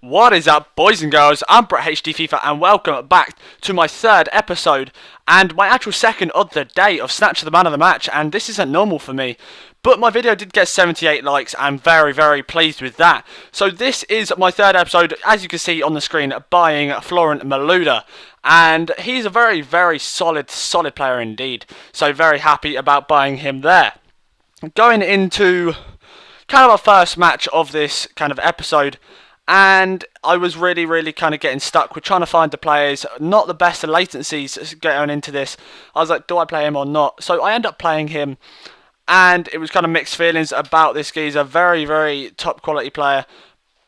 What is up, boys and girls? I'm Brett HD FIFA and welcome back to my third episode and my actual second of the day of Snatch the Man of the Match, and this isn't normal for me. But my video did get 78 likes. I'm very pleased with that. So this is my third episode, as you can see on the screen, buying Florent Malouda. And he's a very solid player indeed. So very happy about buying him there. Going into kind of our first match of this kind of episode, and I was really kind of getting stuck with trying to find the players. Not the best of latencies going into this. I was like, do I play him or not? So I end up playing him, and it was kind of mixed feelings about this geezer. Very top quality player,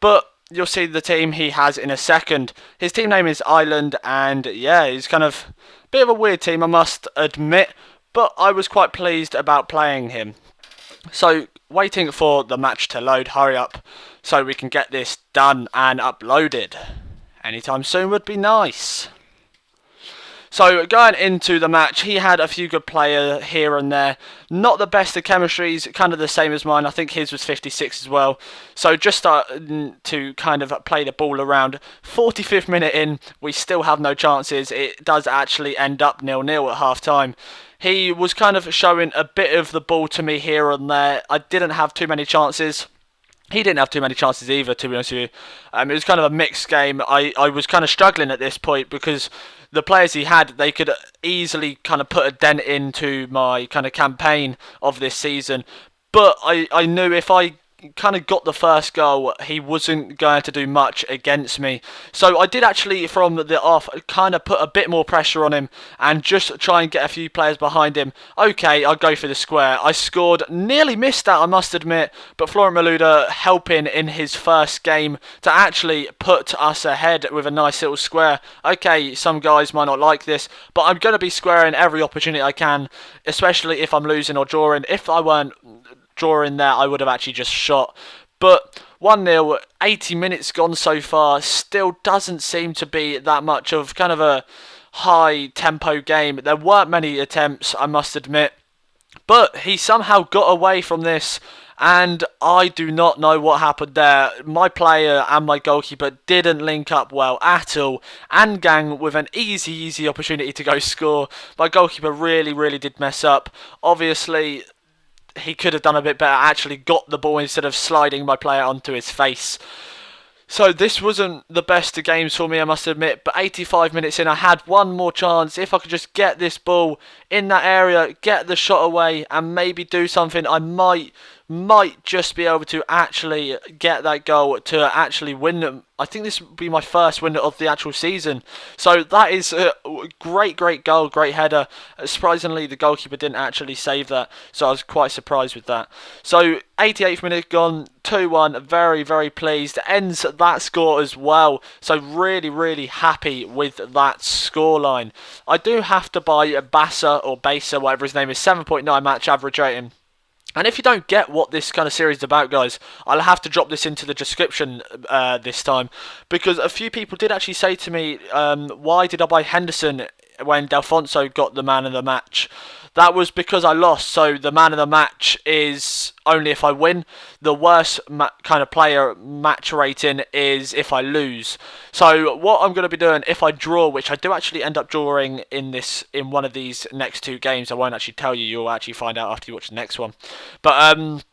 but you'll see the team he has in a second. His team name is Ireland, and yeah, he's kind of a bit of a weird team, I must admit, but I was quite pleased about playing him. So, waiting for the match to load, hurry up, so we can get this done and uploaded. Anytime soon would be nice. So, going into the match, he had a few good players here and there. Not the best of chemistries, kind of the same as mine. I think his was 56 as well. So, just starting to kind of play the ball around. 45th minute in, we still have no chances. It does actually end up 0-0 at half time. He was kind of showing a bit of the ball to me here and there. I didn't have too many chances. He didn't have too many chances either, to be honest with you. It was kind of a mixed game. I was kind of struggling at this point because the players he had, they could easily kind of put a dent into my kind of campaign of this season. But I knew if I kind of got the first goal, he wasn't going to do much against me. So I did actually, from the off, kind of put a bit more pressure on him and just try and get a few players behind him. Okay, I'll go for the square. I scored, nearly missed that, I must admit, but Florent Malouda helping in his first game to actually put us ahead with a nice little square. Okay, some guys might not like this, but I'm going to be squaring every opportunity I can, especially if I'm losing or drawing. If I weren't drawing there, I would have actually just shot. But 1-0, 80 minutes gone so far, still doesn't seem to be that much of kind of a high tempo game. There weren't many attempts, I must admit, but he somehow got away from this, and I do not know what happened there. My player and my goalkeeper didn't link up well at all. Gang with an easy opportunity to go score. My goalkeeper really did mess up. Obviously, he could have done a bit better, actually got the ball instead of sliding my player onto his face. So this wasn't the best of games for me, I must admit, but 85 minutes in, I had one more chance. If I could just get this ball in that area, get the shot away, and maybe do something, I might just be able to actually get that goal to actually win them. I think this would be my first win of the actual season. So that is a great goal, great header. Surprisingly, the goalkeeper didn't actually save that, so I was quite surprised with that. So 88th minute gone, 2-1, very pleased. Ends that score as well, so really happy with that scoreline. I do have to buy a Basa, whatever his name is, 7.9 match average rating. And if you don't get what this kind of series is about, guys, I'll have to drop this into the description this time. Because a few people did actually say to me, why did I buy Henderson when Delfonso got the man of the match? That was because I lost, so the man of the match is only if I win. The worst kind of player match rating is if I lose. So what I'm going to be doing, if I draw, which I do actually end up drawing in one of these next two games, I won't actually tell you, you'll actually find out after you watch the next one. But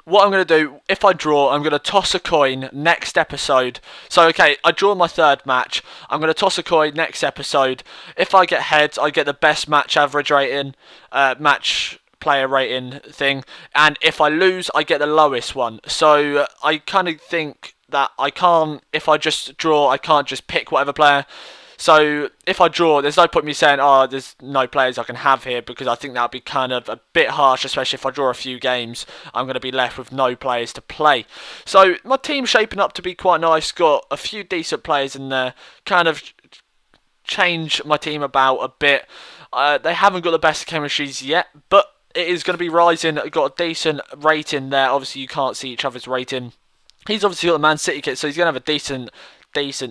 what I'm going to do, if I draw, I'm going to toss a coin next episode. So, okay, I draw my third match. I'm going to toss a coin next episode. If I get heads, I get the best match average rating, match player rating thing. And if I lose, I get the lowest one. So, I kind of think that if I just draw, I can't just pick whatever player. So, if I draw, there's no point in me saying, oh, there's no players I can have here, because I think that would be kind of a bit harsh, especially if I draw a few games. I'm going to be left with no players to play. So, my team's shaping up to be quite nice. Got a few decent players in there. Kind of change my team about a bit. They haven't got the best chemistries yet, but it is going to be rising. Got a decent rating there. Obviously, you can't see each other's rating. He's obviously got the Man City kit, so he's going to have a decent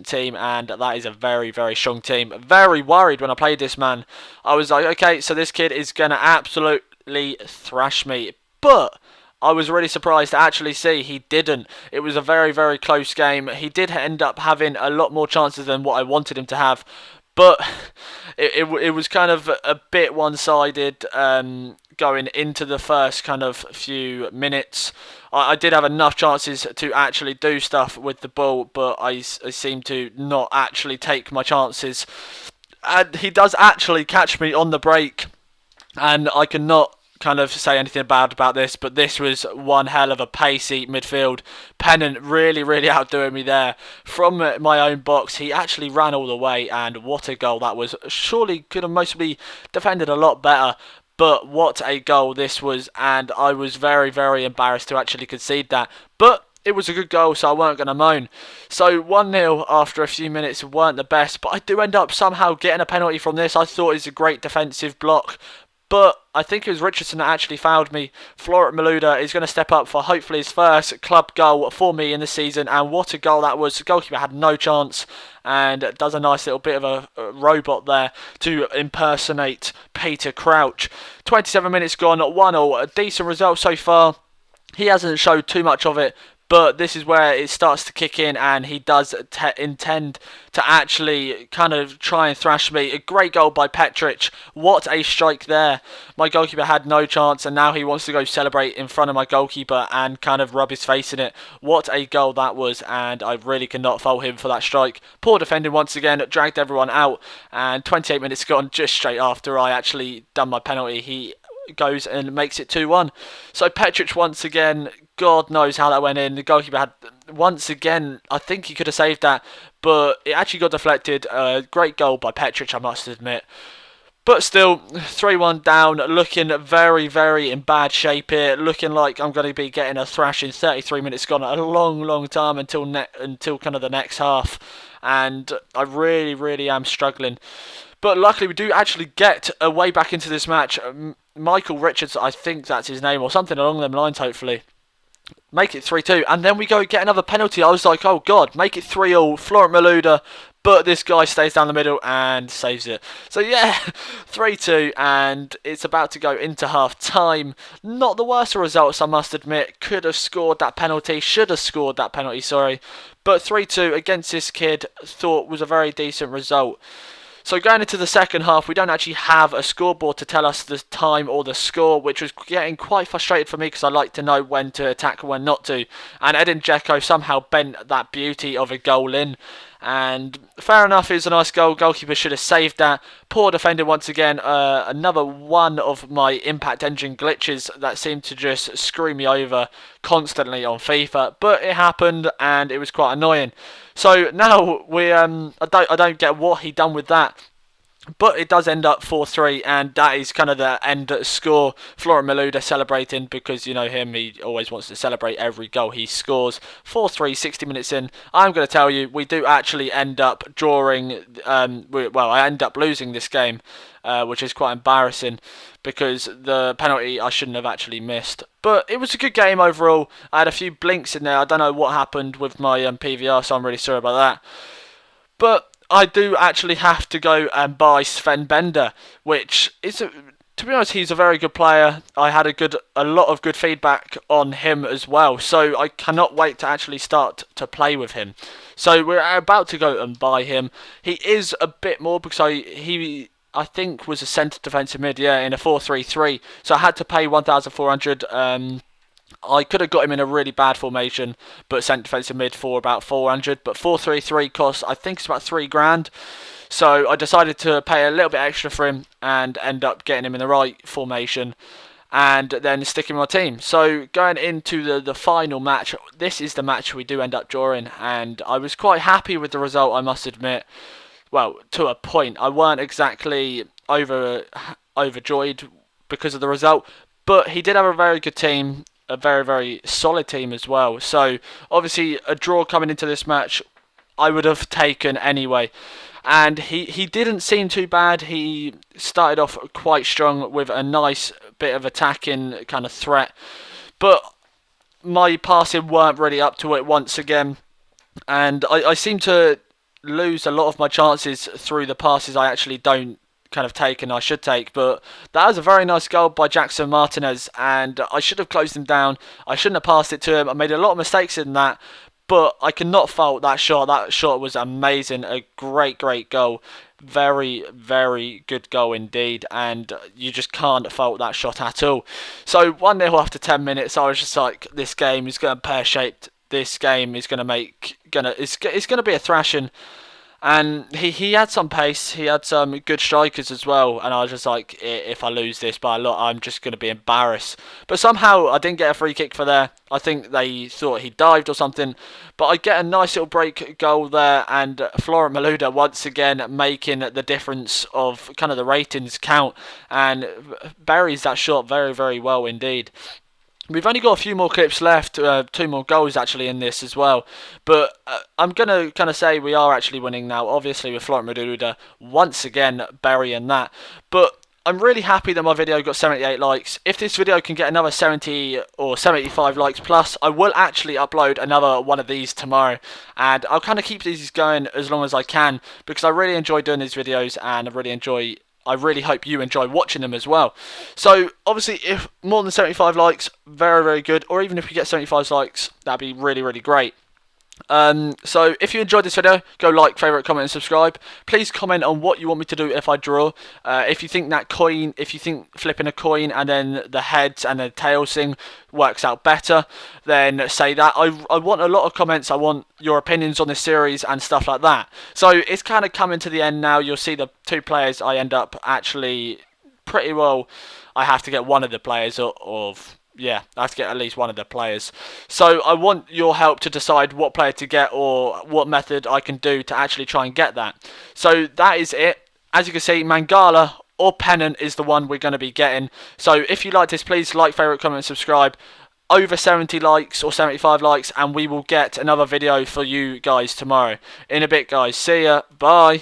team, and that is a very strong team. Very worried when I played this man. I was like, okay, so this kid is going to absolutely thrash me, but I was really surprised to actually see he didn't. It was a very, very close game. He did end up having a lot more chances than what I wanted him to have, but it was kind of a bit one-sided going into the first kind of few minutes. I did have enough chances to actually do stuff with the ball, but I seemed to not actually take my chances. And he does actually catch me on the break, and I cannot kind of say anything bad about this, but this was one hell of a pacey midfield. Pennant really outdoing me there. From my own box, he actually ran all the way, and what a goal that was. Surely could have mostly defended a lot better, but what a goal this was, and I was very embarrassed to actually concede that. But it was a good goal, so I weren't going to moan. So 1-0 after a few minutes weren't the best, but I do end up somehow getting a penalty from this. I thought it was a great defensive block, but I think it was Richardson that actually fouled me. Florent Malouda is going to step up for hopefully his first club goal for me in the season, and what a goal that was. The goalkeeper had no chance, and does a nice little bit of a robot there to impersonate Peter Crouch. 27 minutes gone, 1-0, a decent result so far. He hasn't showed too much of it, but this is where it starts to kick in, and he does intend to actually kind of try and thrash me. A great goal by Petric. What a strike there. My goalkeeper had no chance, and now he wants to go celebrate in front of my goalkeeper and kind of rub his face in it. What a goal that was, and I really cannot fault him for that strike. Poor defending once again, dragged everyone out, and 28 minutes gone just straight after I actually done my penalty. He goes and makes it 2-1. So Petric once again, God knows how that went in. The goalkeeper had, once again, I think he could have saved that, but it actually got deflected. Great goal by Petric, I must admit. But still, 3-1 down, looking very in bad shape here. Looking like I'm going to be getting a thrash in 33 minutes gone. A long time until kind of the next half. And I really am struggling. But luckily we do actually get a way back into this match. Michael Richards, I think that's his name, or something along them lines, hopefully. Make it 3-2, and then we go get another penalty. I was like, oh God, make it 3-0, Florent Malouda, but this guy stays down the middle and saves it. So yeah, 3-2, and it's about to go into half time. Not the worst of results, I must admit. Could have scored that penalty, should have scored that penalty, sorry. But 3-2 against this kid, thought was a very decent result. So going into the second half, we don't actually have a scoreboard to tell us the time or the score, which was getting quite frustrated for me because I like to know when to attack and when not to. And Edin Dzeko somehow bent that beauty of a goal in. And fair enough, it was a nice goal. Goalkeeper should have saved that. Poor defender once again. Another one of my impact engine glitches that seemed to just screw me over constantly on FIFA. But it happened, and it was quite annoying. So now we I don't get what he done with that. But it does end up 4-3, and that is kind of the end score. Florent Malouda celebrating because, you know him, he always wants to celebrate every goal he scores. 4-3, 60 minutes in. I'm going to tell you, we do actually end up drawing, I end up losing this game, which is quite embarrassing because the penalty I shouldn't have actually missed. But it was a good game overall. I had a few blinks in there. I don't know what happened with my PVR, so I'm really sorry about that. But I do actually have to go and buy Sven Bender, which is, to be honest, he's a very good player. I had a lot of good feedback on him as well, so I cannot wait to actually start to play with him. So we're about to go and buy him. He is a bit more because I think was a centre defensive mid, yeah, in a 4-3-3. So I had to pay 1,400. I could have got him in a really bad formation, but centre defensive mid for about 400. But 4-3-3 costs, I think it's about $3,000. So I decided to pay a little bit extra for him and end up getting him in the right formation and then sticking my team. So going into the final match, this is the match we do end up drawing, and I was quite happy with the result, I must admit. Well, to a point. I weren't exactly overjoyed because of the result, but he did have a very good team, a very solid team as well. So obviously a draw coming into this match I would have taken anyway. And he didn't seem too bad. He started off quite strong with a nice bit of attacking kind of threat, but my passing weren't really up to it once again, and I seem to lose a lot of my chances through the passes I actually don't kind of taken, I should take. But that was a very nice goal by Jackson Martinez, and I should have closed him down. I shouldn't have passed it to him. I made a lot of mistakes in that, but I cannot fault that shot. That shot was amazing. A great, great goal. Very, very good goal indeed. And you just can't fault that shot at all. So 1-0 after 10 minutes. I was just like, this game is going pear-shaped. This game is going to it's going to be a thrashing. And he had some pace, he had some good strikers as well, and I was just like, if I lose this by a lot, I'm just going to be embarrassed. But somehow I didn't get a free kick for there. I think they thought he dived or something, but I get a nice little break goal there, and Florent Malouda once again making the difference of kind of the ratings count, and buries that shot very, very well indeed. We've only got a few more clips left, 2 more goals actually in this as well. But I'm going to kind of say we are actually winning now, obviously with Florent Malouda once again burying that. But I'm really happy that my video got 78 likes. If this video can get another 70 or 75 likes plus, I will actually upload another one of these tomorrow. And I'll kind of keep these going as long as I can, because I really enjoy doing these videos, and I really hope you enjoy watching them as well. So, obviously, if more than 75 likes, very, very good. Or even if we get 75 likes, that'd be really, really great. So, if you enjoyed this video, go like, favourite, comment and subscribe. Please comment on what you want me to do if I draw. If you think flipping a coin and then the heads and the tails thing works out better, then say that. I want a lot of comments. I want your opinions on this series and stuff like that. So, it's kind of coming to the end now. You'll see the 2 players I end up actually pretty well. I have to get one of the players yeah, I have to get at least one of the players. So I want your help to decide what player to get or what method I can do to actually try and get that. So that is it. As you can see, Mangala or Pennant is the one we're going to be getting. So if you like this, please like, favourite, comment and subscribe. Over 70 likes or 75 likes and we will get another video for you guys tomorrow. In a bit, guys. See ya. Bye.